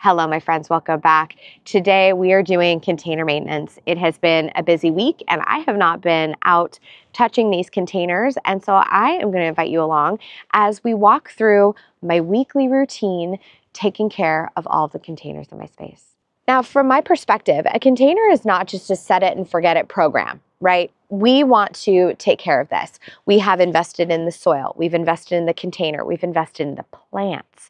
Hello, my friends, welcome back. Today we are doing container maintenance. It has been a busy week and I have not been out touching these containers. And so I am going to invite you along as we walk through my weekly routine, taking care of all the containers in my space. Now, from my perspective, a container is not just a set it and forget it program, right? We want to take care of this. We have invested in the soil, we've invested in the container, we've invested in the plants.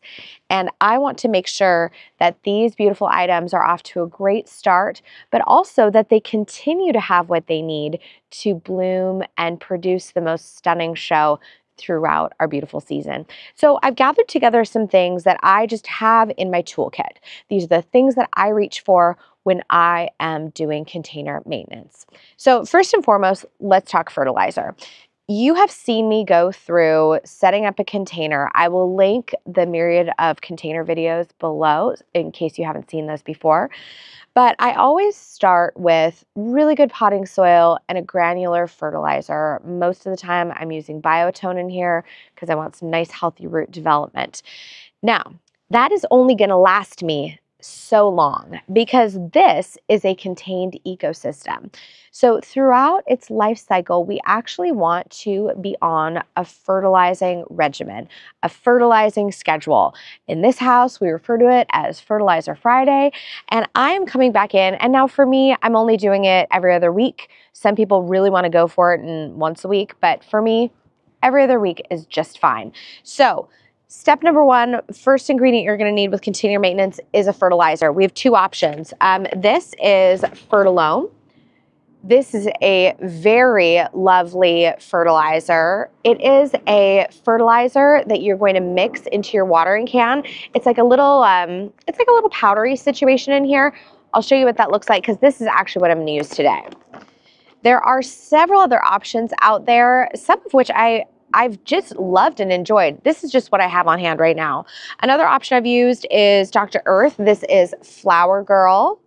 And I want to make sure that these beautiful items are off to a great start, but also that they continue to have what they need to bloom and produce the most stunning show throughout our beautiful season. So I've gathered together some things that I just have in my toolkit. These are the things that I reach for when I am doing container maintenance. So first and foremost, let's talk fertilizer. You have seen me go through setting up a container. I will link the myriad of container videos below in case you haven't seen those before. But I always start with really good potting soil and a granular fertilizer. Most of the time I'm using biotone in here because I want some nice healthy root development. Now, that is only going to last me so long because this is a contained ecosystem. So throughout its life cycle, we actually want to be on a fertilizing regimen, a fertilizing schedule. In this house, we refer to it as Fertilizer Friday, and I am coming back in, and now for me, I'm only doing it every other week. Some people really want to go for it in once a week, but for me, every other week is just fine. So step number one, first ingredient you're going to need with container maintenance is a fertilizer. We have two options. This is Fertilome. This is a very lovely fertilizer. It is a fertilizer that you're going to mix into your watering can. It's like a little powdery situation in here. I'll show you what that looks like because this is actually what I'm going to use today. There are several other options out there, some of which I've just loved and enjoyed. This is just what I have on hand right now. Another option I've used is Dr. Earth. This is Flower Girl.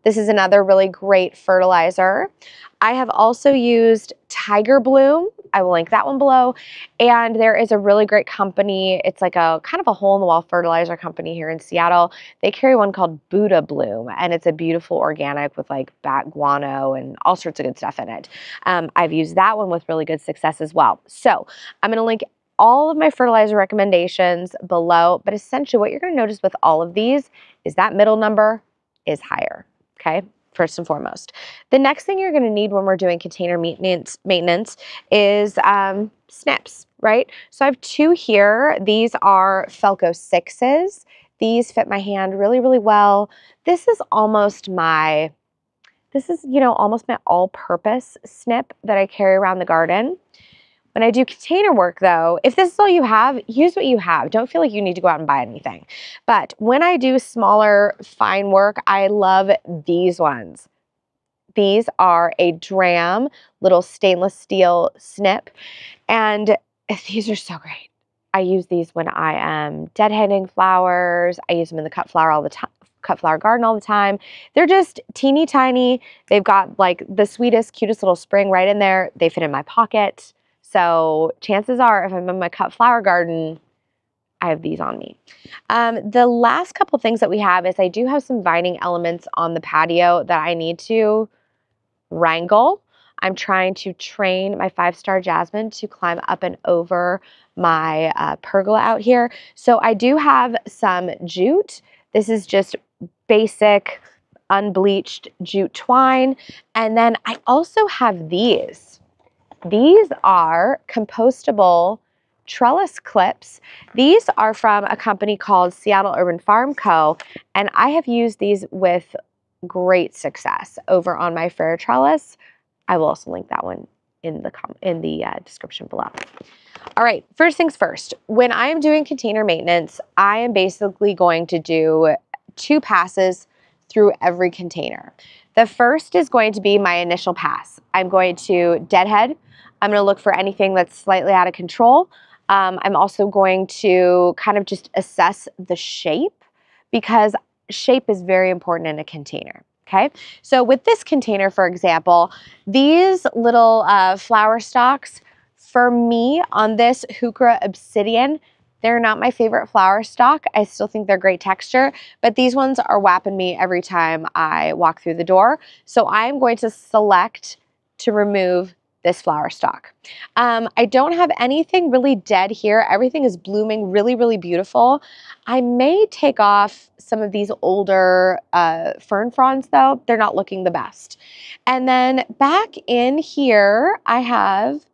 This is another really great fertilizer. I have also used Tiger Bloom. I will link that one below. And there is a really great company. It's like a kind of a hole-in-the-wall fertilizer company here in Seattle. They carry one called Buddha Bloom, and it's a beautiful organic with like bat guano and all sorts of good stuff in it. I've used that one with really good success as well. So I'm going to link all of my fertilizer recommendations below, but essentially what you're going to notice with all of these is that middle number is higher. Okay, first and foremost. The next thing you're going to need when we're doing container maintenance is snips, right? So I have two here. These are Felco 6s. These fit my hand really, really well. This is almost my all-purpose snip that I carry around the garden. When I do container work though, if this is all you have, use what you have. Don't feel like you need to go out and buy anything. But when I do smaller, fine work, I love these ones. These are a Dram little stainless steel snip, and these are so great. I use these when I am deadheading flowers. I use them in the cut flower garden all the time. They're just teeny tiny. They've got like the sweetest, cutest little spring right in there. They fit in my pocket. So chances are if I'm in my cut flower garden, I have these on me. The last couple things that we have is I do have some vining elements on the patio that I need to wrangle. I'm trying to train my 5-star jasmine to climb up and over my pergola out here. So I do have some jute. This is just basic unbleached jute twine. And then I also have these. These are compostable trellis clips. These are from a company called Seattle Urban Farm Co. And I have used these with great success over on my fair trellis. I will also link that one in the description below. All right, first things first. When I am doing container maintenance, I am basically going to do 2 passes through every container. The first is going to be my initial pass. I'm going to deadhead. I'm going to look for anything that's slightly out of control. I'm also going to kind of just assess the shape because shape is very important in a container. Okay, so with this container, for example, these little flower stalks, for me on this Heuchera Obsidian, They're not my favorite flower stock. I still think they're great texture, but these ones are whapping me every time I walk through the door. So I'm going to select to remove this flower stock. I don't have anything really dead here. Everything is blooming really, really beautiful. I may take off some of these older fern fronds though. They're not looking the best. And then back in here, I have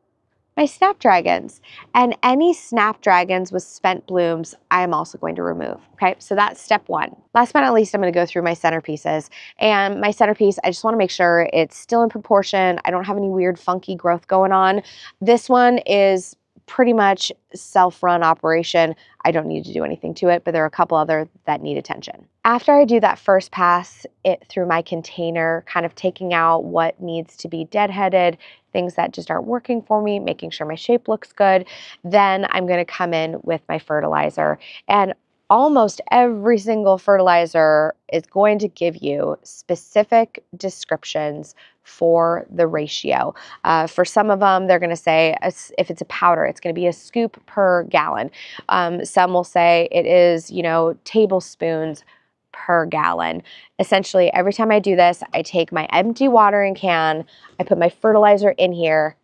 my snapdragons, and any snapdragons with spent blooms, I am also going to remove. Okay, so that's step one. Last but not least, I'm going to go through my centerpieces. And my centerpiece, I just want to make sure it's still in proportion. I don't have any weird funky growth going on. This one is pretty much self-run operation. I don't need to do anything to it, but there are a couple other that need attention. After I do that first pass it through my container, kind of taking out what needs to be deadheaded, things that just aren't working for me, making sure my shape looks good, then I'm going to come in with my fertilizer. And almost every single fertilizer is going to give you specific descriptions for the ratio. For some of them, they're going to say if it's a powder, it's going to be a scoop per gallon. Some will say it is, tablespoons per gallon. Essentially, every time I do this, I take my empty watering can, I put my fertilizer in here,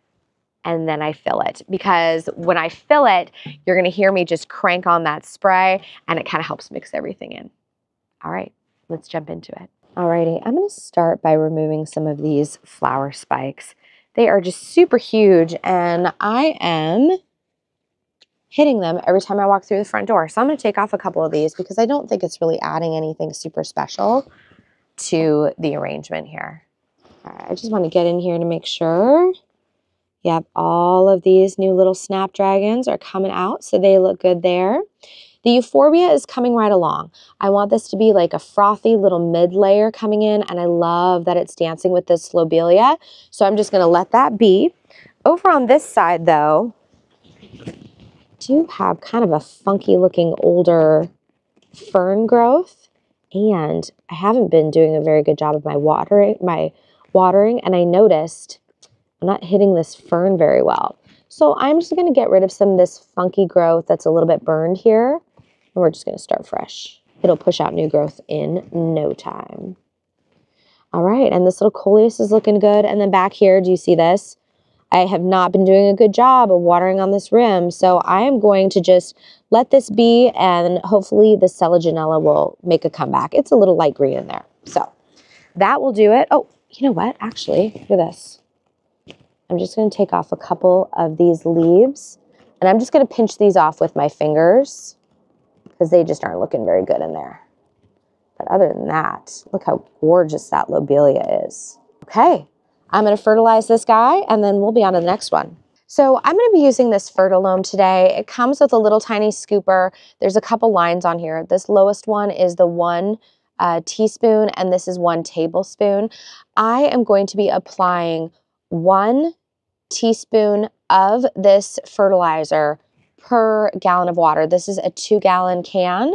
and then I fill it. Because when I fill it, you're going to hear me just crank on that spray, and it kind of helps mix everything in. All right, let's jump into it. Alrighty, I'm going to start by removing some of these flower spikes. They are just super huge, and I am hitting them every time I walk through the front door. So I'm going to take off a couple of these because I don't think it's really adding anything super special to the arrangement here. All right, I just want to get in here to make sure. Yep, all of these new little snapdragons are coming out, so they look good there. The euphorbia is coming right along. I want this to be like a frothy little mid layer coming in, and I love that it's dancing with this lobelia. So I'm just going to let that be. Over on this side though, I do have kind of a funky looking older fern growth, and I haven't been doing a very good job of my watering, and I noticed I'm not hitting this fern very well. So I'm just going to get rid of some of this funky growth that's a little bit burned here. And we're just going to start fresh. It'll push out new growth in no time. All right, and this little coleus is looking good. And then back here, do you see this? I have not been doing a good job of watering on this rim, so I am going to just let this be, and hopefully the Selaginella will make a comeback. It's a little light green in there, so that will do it. Oh, you know what? Actually, look at this. I'm just going to take off a couple of these leaves, and I'm just going to pinch these off with my fingers because they just aren't looking very good in there. But other than that, look how gorgeous that lobelia is. Okay, I'm going to fertilize this guy, and then we'll be on to the next one. So I'm going to be using this Fertilome today. It comes with a little tiny scooper. There's a couple lines on here. This lowest one is the 1 teaspoon, and this is 1 tablespoon. I am going to be applying 1 teaspoon of this fertilizer per gallon of water. This is a 2-gallon can.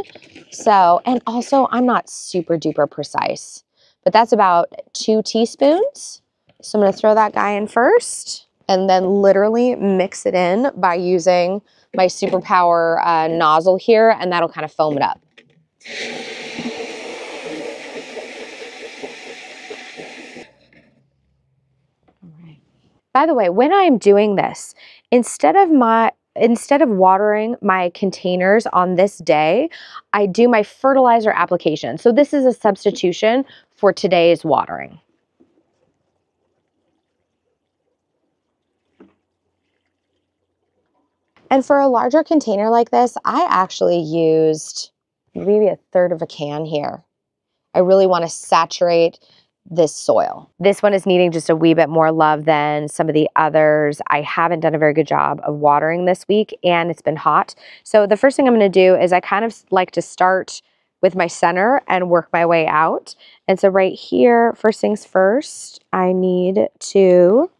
So, and also I'm not super duper precise, but that's about 2 teaspoons. So I'm going to throw that guy in first and then literally mix it in by using my superpower nozzle here, and that'll kind of foam it up. By the way, when I'm doing this, instead of watering my containers on this day, I do my fertilizer application. So this is a substitution for today's watering. And for a larger container like this, I actually used maybe 1/3 of a can here. I really want to saturate this soil. This one is needing just a wee bit more love than some of the others. I haven't done a very good job of watering this week, and it's been hot. So the first thing I'm going to do is I kind of like to start with my center and work my way out. And so right here, first things first, I need to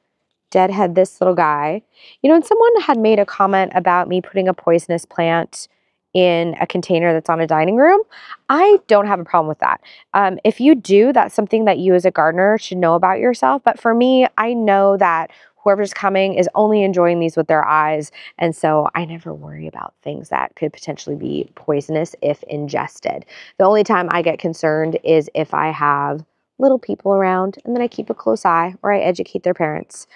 deadhead this little guy. You know, and someone had made a comment about me putting a poisonous plant in a container that's on a dining room. I don't have a problem with that. If you do, that's something that you as a gardener should know about yourself. But for me, I know that whoever's coming is only enjoying these with their eyes. And so I never worry about things that could potentially be poisonous if ingested. The only time I get concerned is if I have little people around, and then I keep a close eye or I educate their parents.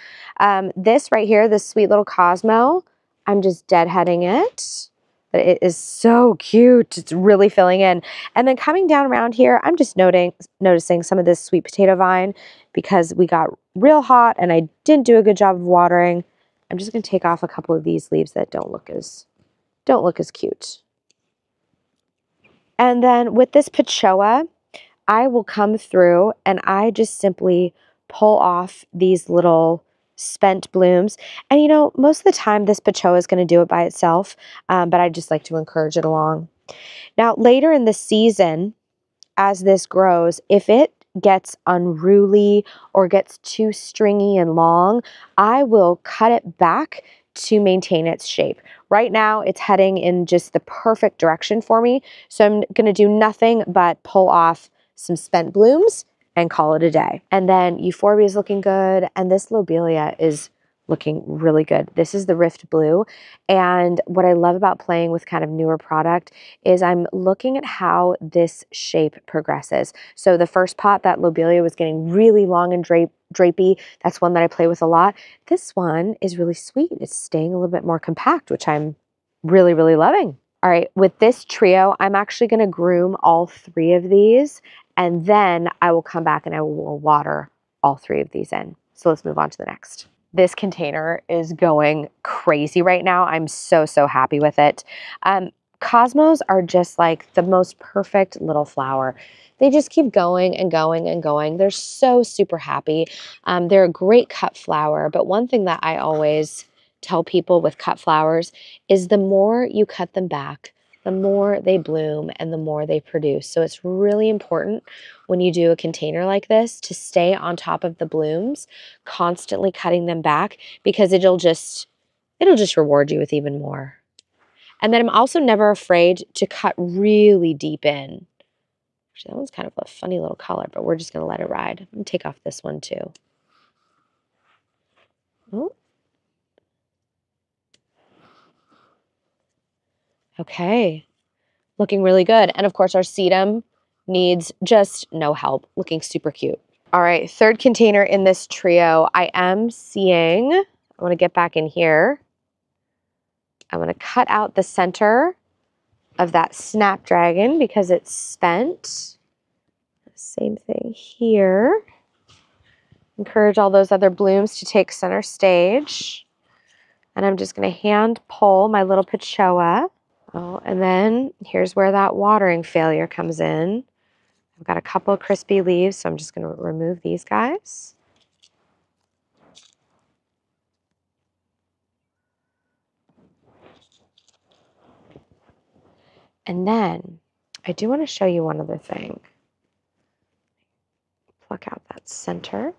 This right here, this sweet little Cosmo, I'm just deadheading it. But it is so cute. It's really filling in. And then coming down around here, I'm just noticing some of this sweet potato vine because we got real hot and I didn't do a good job of watering. I'm just going to take off a couple of these leaves that don't look as cute. And then with this Pechoa, I will come through and I just simply pull off these little spent blooms. And you know, most of the time this Pechoa is going to do it by itself, but I just like to encourage it along. Now, later in the season, as this grows, if it gets unruly or gets too stringy and long, I will cut it back to maintain its shape. Right now, it's heading in just the perfect direction for me. So I'm going to do nothing but pull off some spent blooms and call it a day. And then Euphorbia is looking good. And this Lobelia is looking really good. This is the Rift Blue. And what I love about playing with kind of newer product is I'm looking at how this shape progresses. So the first pot, that Lobelia was getting really long and drapey. That's one that I play with a lot. This one is really sweet. It's staying a little bit more compact, which I'm really, really loving. All right, with this trio, I'm actually going to groom all 3 of these, and then I will come back and I will water all 3 of these in. So let's move on to the next. This container is going crazy right now. I'm so, so happy with it. Cosmos are just like the most perfect little flower. They just keep going and going and going. They're so super happy. They're a great cut flower, but one thing that I always tell people with cut flowers is the more you cut them back, the more they bloom and the more they produce. So it's really important when you do a container like this to stay on top of the blooms, constantly cutting them back, because it'll just reward you with even more. And then I'm also never afraid to cut really deep in. Actually, that one's kind of a funny little color, but we're just going to let it ride. I'm going to take off this one too. Oh. Okay. Looking really good. And of course, our sedum needs just no help. Looking super cute. All right, 3rd container in this trio. I am seeing, I want to get back in here. I'm going to cut out the center of that snapdragon because it's spent. Same thing here. Encourage all those other blooms to take center stage. And I'm just going to hand pull my little Pechoa. Oh, and then here's where that watering failure comes in. I've got a couple of crispy leaves, so I'm just going to remove these guys. And then I do want to show you one other thing. Pluck out that center.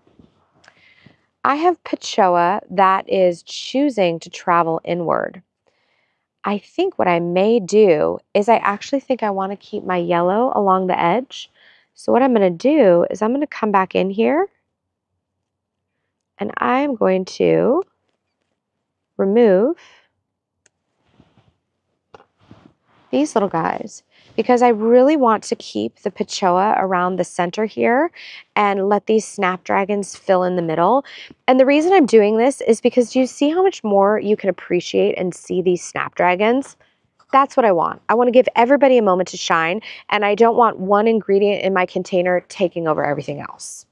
I have Pechoa that is choosing to travel inward. I think what I may do is I actually think I want to keep my yellow along the edge. So what I'm going to do is I'm going to come back in here and I'm going to remove these little guys because I really want to keep the Pechoa around the center here and let these snapdragons fill in the middle. And the reason I'm doing this is because do you see how much more you can appreciate and see these snapdragons? That's what I want. I want to give everybody a moment to shine, and I don't want one ingredient in my container taking over everything else.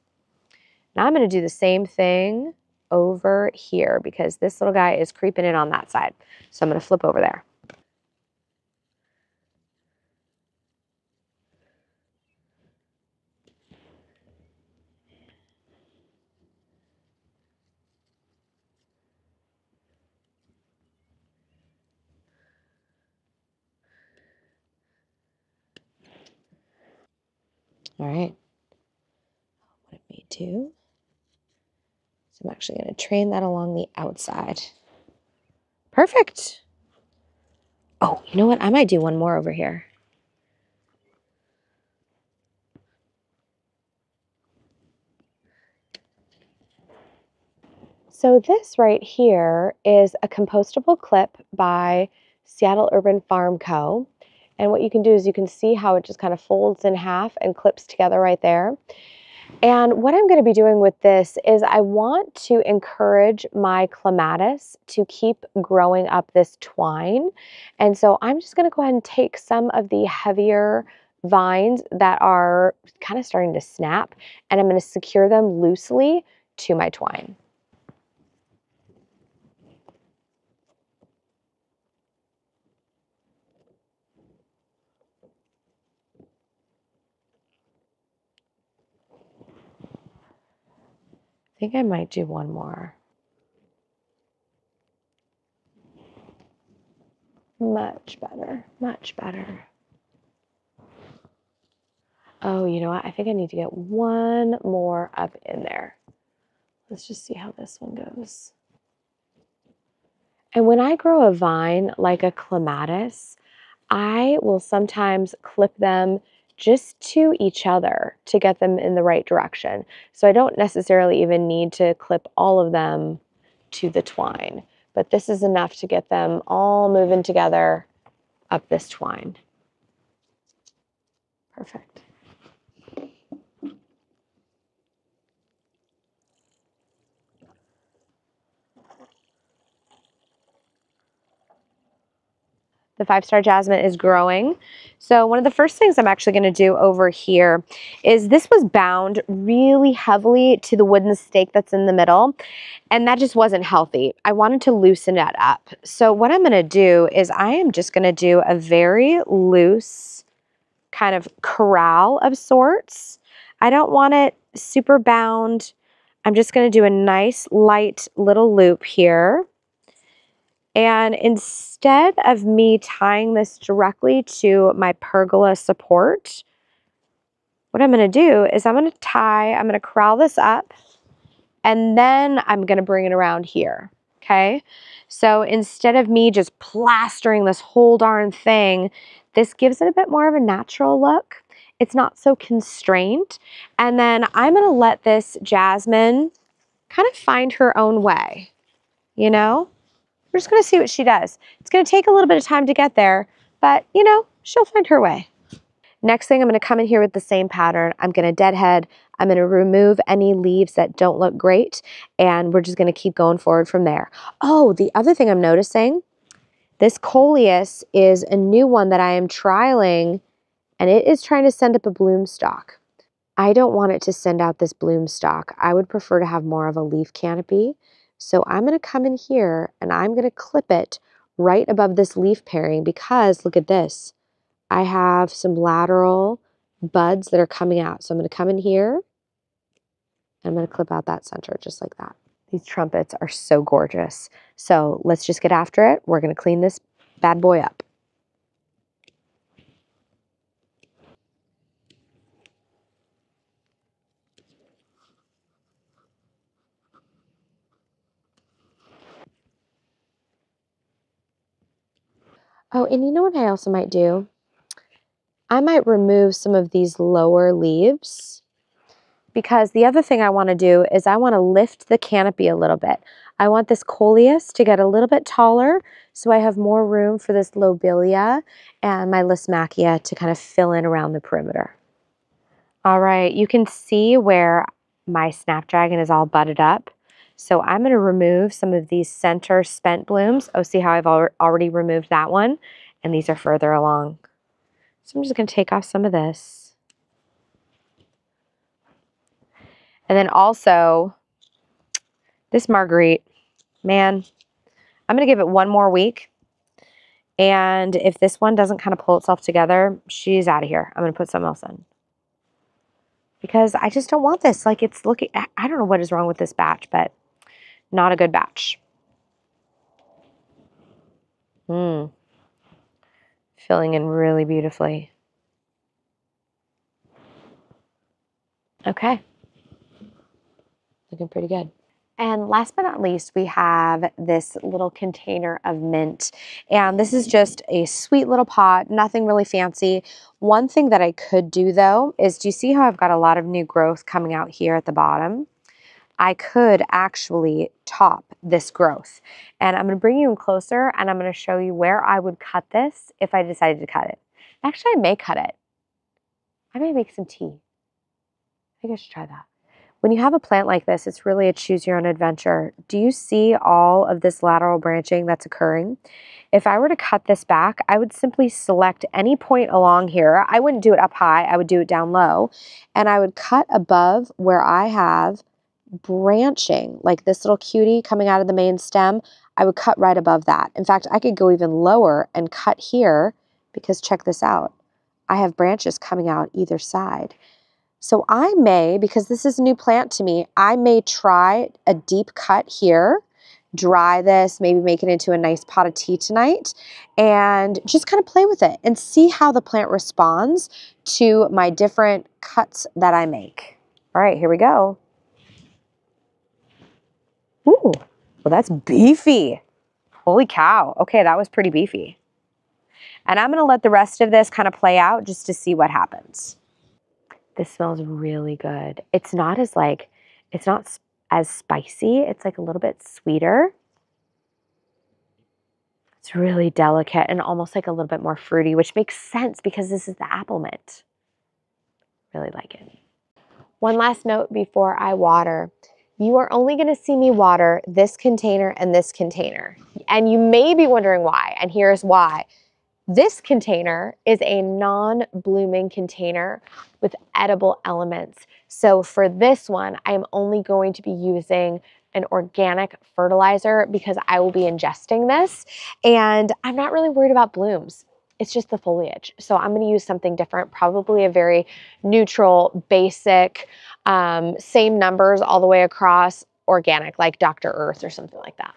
Now I'm going to do the same thing over here because this little guy is creeping in on that side. So I'm going to flip over there. All right. What it may do. So I'm actually going to train that along the outside. Perfect. Oh, you know what? I might do one more over here. So this right here is a compostable clip by Seattle Urban Farm Co. And what you can do is you can see how it just kind of folds in half and clips together right there. And what I'm going to be doing with this is I want to encourage my clematis to keep growing up this twine. And so I'm just going to go ahead and take some of the heavier vines that are kind of starting to snap, and I'm going to secure them loosely to my twine. I think I might do one more. Much better, much better. Oh, you know what? I think I need to get one more up in there. Let's just see how this one goes. And when I grow a vine like a clematis, I will sometimes clip them just to each other to get them in the right direction. So I don't necessarily even need to clip all of them to the twine, but this is enough to get them all moving together up this twine. Perfect. The 5-star jasmine is growing. So one of the first things I'm actually going to do over here is this was bound really heavily to the wooden stake that's in the middle, and that just wasn't healthy. I wanted to loosen that up. So what I'm going to do is I am just going to do a very loose kind of corral of sorts. I don't want it super bound. I'm just going to do a nice light little loop here. And instead of me tying this directly to my pergola support, what I'm going to do is I'm going to corral this up, and then I'm going to bring it around here. Okay. So instead of me just plastering this whole darn thing, this gives it a bit more of a natural look. It's not so constrained. And then I'm going to let this jasmine kind of find her own way, you know? We're just going to see what she does. It's going to take a little bit of time to get there, but you know, she'll find her way. Next thing, I'm going to come in here with the same pattern. I'm going to deadhead. I'm going to remove any leaves that don't look great, and we're just going to keep going forward from there. Oh, the other thing I'm noticing, this coleus is a new one that I am trialing, and it is trying to send up a bloom stalk. I don't want it to send out this bloom stalk. I would prefer to have more of a leaf canopy. So I'm going to come in here and I'm going to clip it right above this leaf pairing, because look at this. I have some lateral buds that are coming out. So I'm going to come in here and I'm going to clip out that center just like that. These trumpets are so gorgeous. So let's just get after it. We're going to clean this bad boy up. Oh, and you know what I also might do? I might remove some of these lower leaves, because the other thing I want to do is I want to lift the canopy a little bit. I want this coleus to get a little bit taller so I have more room for this lobelia and my Lismachia to kind of fill in around the perimeter. All right, you can see where my snapdragon is all budded up. So I'm going to remove some of these center spent blooms. Oh, see how I've already removed that one? And these are further along. So I'm just going to take off some of this. And then also, this Marguerite, man, I'm going to give it one more week. And if this one doesn't kind of pull itself together, she's out of here. I'm going to put something else in. Because I just don't want this. Like, it's looking, I don't know what is wrong with this batch, but not a good batch. Filling in really beautifully. Okay. Looking pretty good. And last but not least, we have this little container of mint. And this is just a sweet little pot, nothing really fancy. One thing that I could do though is, do you see how I've got a lot of new growth coming out here at the bottom? I could actually top this growth. And I'm going to bring you in closer and I'm going to show you where I would cut this if I decided to cut it. Actually, I may cut it. I may make some tea. I think I should try that. When you have a plant like this, it's really a choose your own adventure. Do you see all of this lateral branching that's occurring? If I were to cut this back, I would simply select any point along here. I wouldn't do it up high, I would do it down low. And I would cut above where I have branching, like this little cutie coming out of the main stem. I would cut right above that. In fact, I could go even lower and cut here because check this out. I have branches coming out either side. So I may, because this is a new plant to me, I may try a deep cut here, dry this, maybe make it into a nice pot of tea tonight, and just kind of play with it and see how the plant responds to my different cuts that I make. All right, here we go. Ooh, well that's beefy. Holy cow. Okay, that was pretty beefy. And I'm gonna let the rest of this kind of play out just to see what happens. This smells really good. It's not as as spicy. It's like a little bit sweeter. It's really delicate and almost like a little bit more fruity, which makes sense because this is the apple mint. Really like it. One last note before I water. You are only going to see me water this container and this container. And you may be wondering why, and here's why. This container is a non-blooming container with edible elements. So for this one, I am only going to be using an organic fertilizer because I will be ingesting this. And I'm not really worried about blooms. It's just the foliage. So I'm going to use something different, probably a very neutral, basic, same numbers all the way across, organic, like Dr. Earth or something like that.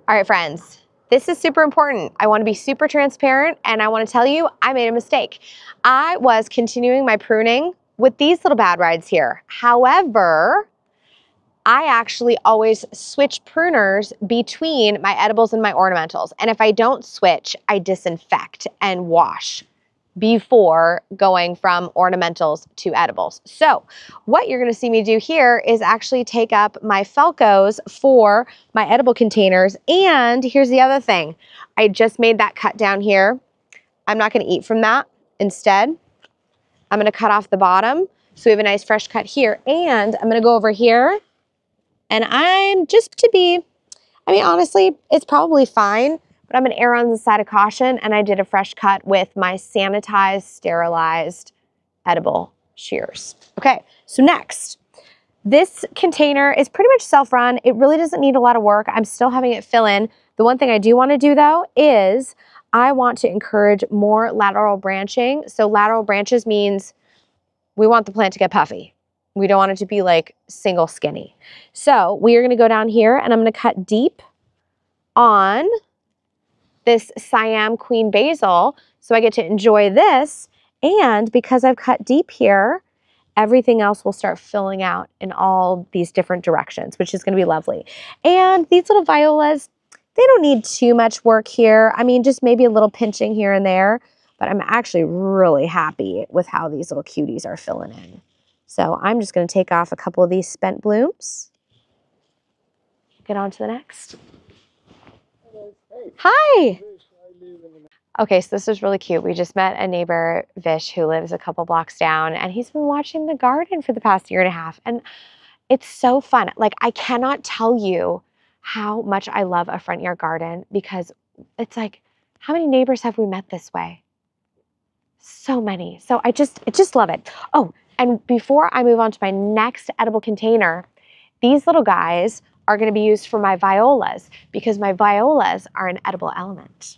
All right, friends, this is super important. I want to be super transparent and I want to tell you I made a mistake. I was continuing my pruning with these little bad rides here. However, I actually always switch pruners between my edibles and my ornamentals. And if I don't switch, I disinfect and wash before going from ornamentals to edibles. So what you're gonna see me do here is actually take up my Felcos for my edible containers. And here's the other thing. I just made that cut down here. I'm not gonna eat from that. Instead, I'm gonna cut off the bottom. So we have a nice fresh cut here. And I'm gonna go over here and I'm just to be, I mean, honestly, it's probably fine, but I'm gonna err on the side of caution, and I did a fresh cut with my sanitized, sterilized, edible shears. Okay, so next, this container is pretty much self-run. It really doesn't need a lot of work. I'm still having it fill in. The one thing I do wanna do though is I want to encourage more lateral branching. So lateral branches means we want the plant to get puffy. We don't want it to be like single skinny. So we are gonna go down here and I'm gonna cut deep on this Siam Queen Basil so I get to enjoy this. And because I've cut deep here, everything else will start filling out in all these different directions, which is gonna be lovely. And these little violas, they don't need too much work here. I mean, just maybe a little pinching here and there, but I'm actually really happy with how these little cuties are filling in. So I'm just gonna take off a couple of these spent blooms. Get on to the next. Hi. Okay, so this is really cute. We just met a neighbor, Vish, who lives a couple blocks down, and he's been watching the garden for the past year and a half. And it's so fun. Like, I cannot tell you how much I love a front yard garden because it's like, how many neighbors have we met this way? So many. So I just love it. Oh, and before I move on to my next edible container, these little guys are going to be used for my violas because my violas are an edible element.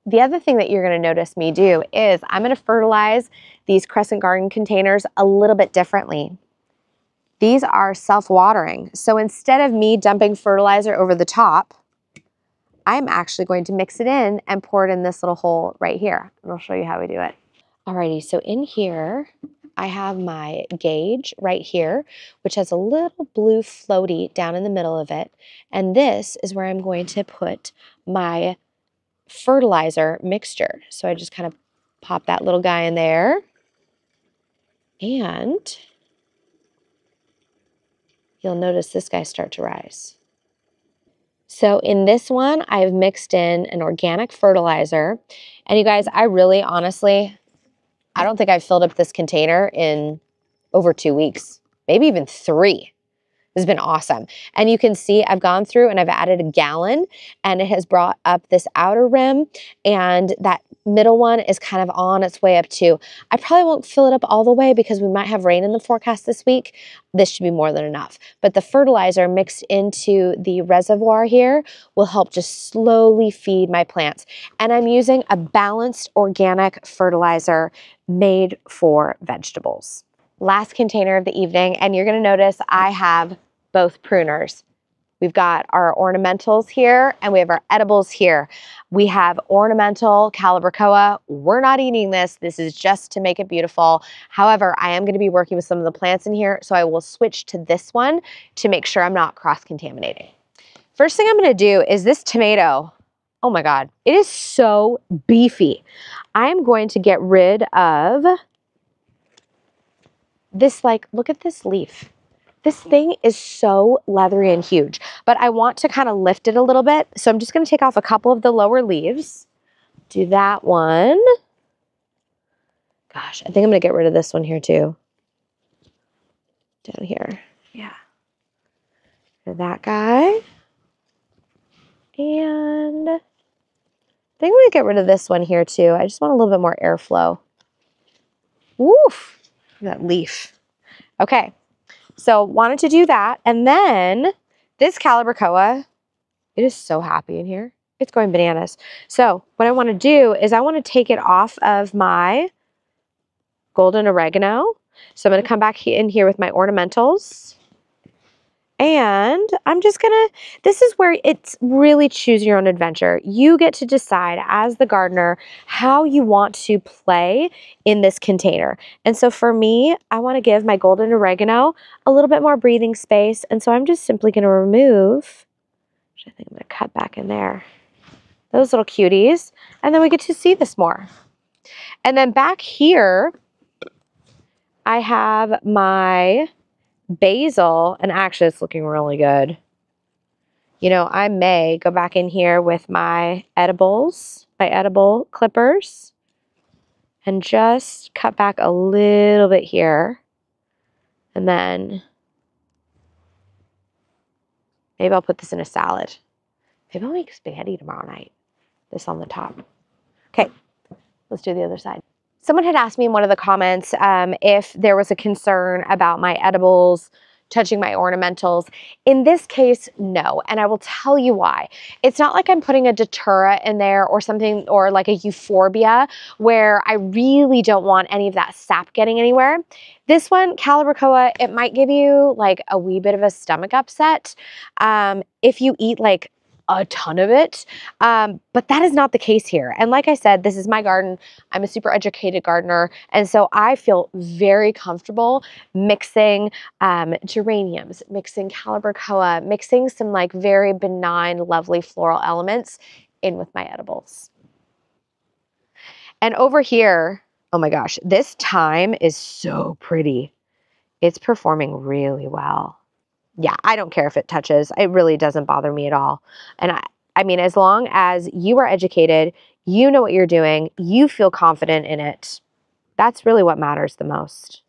The other thing that you're going to notice me do is I'm going to fertilize these Crescent Garden containers a little bit differently. These are self-watering. So instead of me dumping fertilizer over the top, I'm actually going to mix it in and pour it in this little hole right here. And I'll show you how we do it. Alrighty, so in here, I have my gauge right here, which has a little blue floaty down in the middle of it. And this is where I'm going to put my fertilizer mixture. So I just kind of pop that little guy in there. And you'll notice this guy start to rise. So in this one, I've mixed in an organic fertilizer. And you guys, I really, honestly, I don't think I've filled up this container in over 2 weeks, maybe even 3. This has been awesome. And you can see I've gone through and I've added a gallon, and it has brought up this outer rim, and that middle one is kind of on its way up too. I probably won't fill it up all the way because we might have rain in the forecast this week. This should be more than enough. But the fertilizer mixed into the reservoir here will help just slowly feed my plants. And I'm using a balanced organic fertilizer made for vegetables. Last container of the evening, and you're going to notice I have both pruners. We've got our ornamentals here and we have our edibles here. We have ornamental calibrachoa. We're not eating this. This is just to make it beautiful. However, I am going to be working with some of the plants in here, so I will switch to this one to make sure I'm not cross-contaminating. First thing I'm going to do is this tomato. Oh my God, it is so beefy. I am going to get rid of this, like, look at this leaf. This thing is so leathery and huge, but I want to kind of lift it a little bit. So I'm just going to take off a couple of the lower leaves. Do that one. Gosh, I think I'm going to get rid of this one here too. Down here. Yeah. That guy. And I think I'm going to get rid of this one here too. I just want a little bit more airflow. Woof. That leaf. Okay. So wanted to do that. And then this calibrachoa, it is so happy in here. It's going bananas. So what I want to do is I want to take it off of my golden oregano. So I'm going to come back in here with my ornamentals. And I'm just gonna, this is where it's really choose your own adventure. You get to decide as the gardener how you want to play in this container. And so for me, I want to give my golden oregano a little bit more breathing space. And so I'm just simply gonna remove, which I think I'm gonna cut back in there, those little cuties. And then we get to see this more. And then back here, I have my basil, and actually it's looking really good. You know, I may go back in here with my edibles, my edible clippers, and just cut back a little bit here. And then maybe I'll put this in a salad. Maybe I'll make spaghetti tomorrow night. This on the top. Okay, let's do the other side. Someone had asked me in one of the comments if there was a concern about my edibles touching my ornamentals. In this case, no. And I will tell you why. It's not like I'm putting a datura in there or something, or like a euphorbia where I really don't want any of that sap getting anywhere. This one, calibrachoa, it might give you like a wee bit of a stomach upset if you eat like a ton of it, but that is not the case here. And like I said, this is my garden. I'm a super educated gardener, and so I feel very comfortable mixing geraniums, mixing calibrachoa, mixing some like very benign, lovely floral elements in with my edibles. And over here, oh my gosh, this thyme is so pretty. It's performing really well. Yeah, I don't care if it touches. It really doesn't bother me at all. And I mean, as long as you are educated, you know what you're doing, you feel confident in it, that's really what matters the most.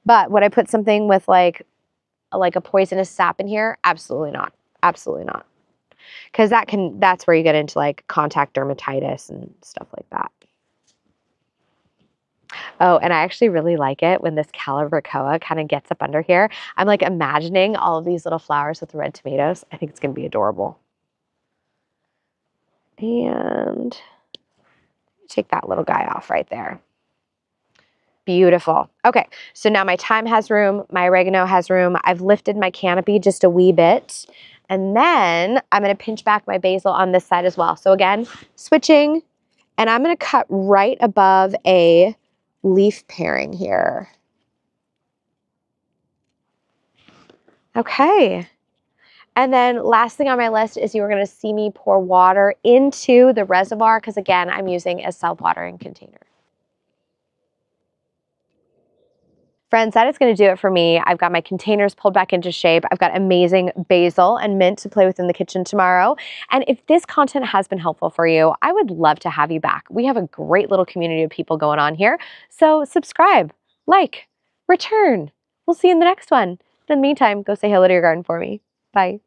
But would I put something with like a poisonous sap in here? Absolutely not. Absolutely not. Because that's where you get into like contact dermatitis and stuff like that. Oh, and I actually really like it when this calibrachoa kind of gets up under here. I'm like imagining all of these little flowers with red tomatoes. I think it's going to be adorable. And take that little guy off right there. Beautiful. Okay, so now my thyme has room, my oregano has room. I've lifted my canopy just a wee bit. And then I'm going to pinch back my basil on this side as well. So again, switching, and I'm going to cut right above a leaf pairing here. Okay. And then last thing on my list is you're gonna see me pour water into the reservoir because again, I'm using a self-watering container. Friends, that is going to do it for me. I've got my containers pulled back into shape. I've got amazing basil and mint to play with in the kitchen tomorrow. And if this content has been helpful for you, I would love to have you back. We have a great little community of people going on here. So subscribe, like, return. We'll see you in the next one. In the meantime, go say hello to your garden for me. Bye.